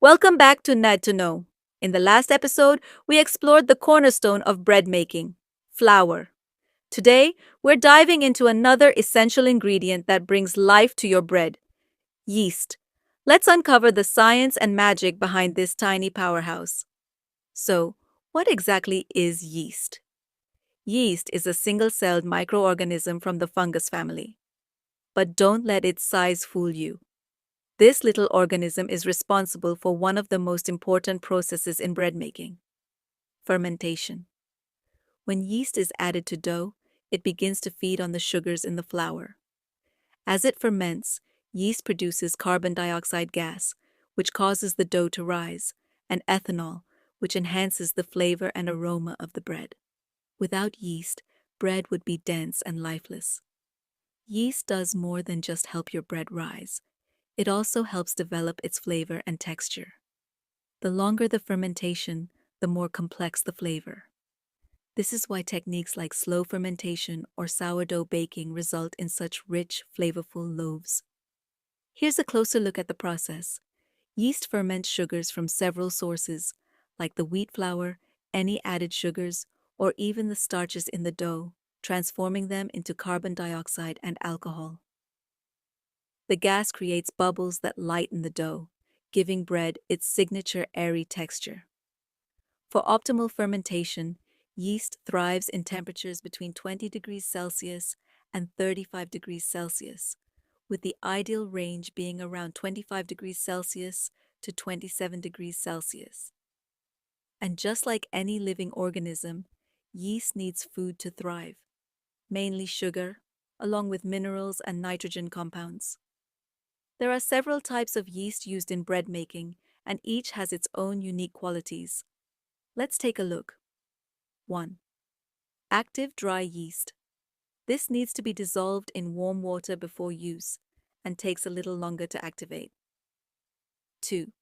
Welcome back to knead-to-know. In the last episode, we explored the cornerstone of bread making, flour. Today, we're diving into another essential ingredient that brings life to your bread, yeast. Let's uncover the science and magic behind this tiny powerhouse. So, what exactly is yeast? Yeast is a single-celled microorganism from the fungus family. But don't let its size fool you. This little organism is responsible for one of the most important processes in bread making, fermentation. When yeast is added to dough, it begins to feed on the sugars in the flour. As it ferments, yeast produces carbon dioxide gas, which causes the dough to rise, and ethanol, which enhances the flavor and aroma of the bread. Without yeast, bread would be dense and lifeless. Yeast does more than just help your bread rise. It also helps develop its flavor and texture. The longer the fermentation, the more complex the flavor. This is why techniques like slow fermentation or sourdough baking result in such rich, flavorful loaves. Here's a closer look at the process. Yeast ferments sugars from several sources, like the wheat flour, any added sugars, or even the starches in the dough, transforming them into carbon dioxide and alcohol. The gas creates bubbles that lighten the dough, giving bread its signature airy texture. For optimal fermentation, yeast thrives in temperatures between 20 degrees Celsius and 35 degrees Celsius, with the ideal range being around 25 degrees Celsius to 27 degrees Celsius. And just like any living organism, yeast needs food to thrive, mainly sugar, along with minerals and nitrogen compounds. There are several types of yeast used in bread making, and each has its own unique qualities. Let's take a look. 1. Active dry yeast. This needs to be dissolved in warm water before use and takes a little longer to activate. 2.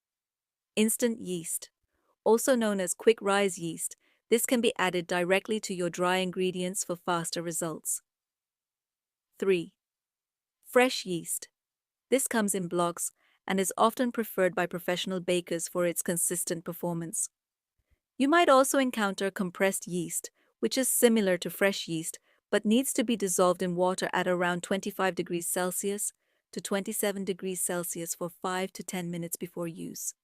Instant yeast. Also known as quick rise yeast, this can be added directly to your dry ingredients for faster results. 3. Fresh yeast. This comes in blocks and is often preferred by professional bakers for its consistent performance. You might also encounter compressed yeast, which is similar to fresh yeast but needs to be dissolved in water at around 25 degrees Celsius to 27 degrees Celsius for 5 to 10 minutes before use.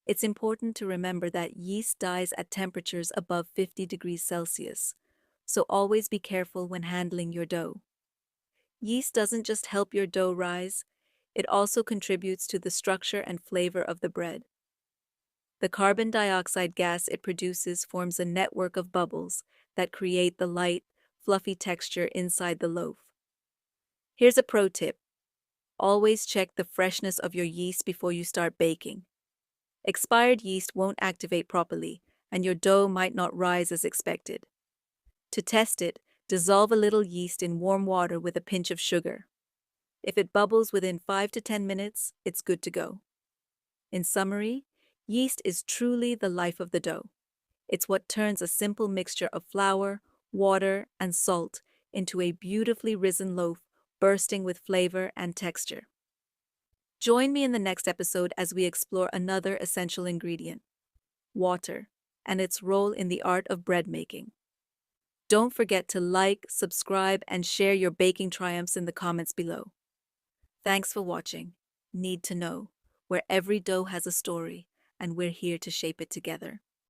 It's important to remember that yeast dies at temperatures above 50 degrees Celsius, so always be careful when handling your dough. Yeast doesn't just help your dough rise, it also contributes to the structure and flavor of the bread. The carbon dioxide gas it produces forms a network of bubbles that create the light, fluffy texture inside the loaf. Here's a pro tip. Always check the freshness of your yeast before you start baking. Expired yeast won't activate properly, and your dough might not rise as expected. To test it, dissolve a little yeast in warm water with a pinch of sugar. If it bubbles within 5 to 10 minutes, it's good to go. In summary, yeast is truly the life of the dough. It's what turns a simple mixture of flour, water, and salt into a beautifully risen loaf, bursting with flavor and texture. Join me in the next episode as we explore another essential ingredient, water, and its role in the art of bread making. Don't forget to like, subscribe, and share your baking triumphs in the comments below. Thanks for watching Knead-to-know, where every dough has a story, and we're here to shape it together.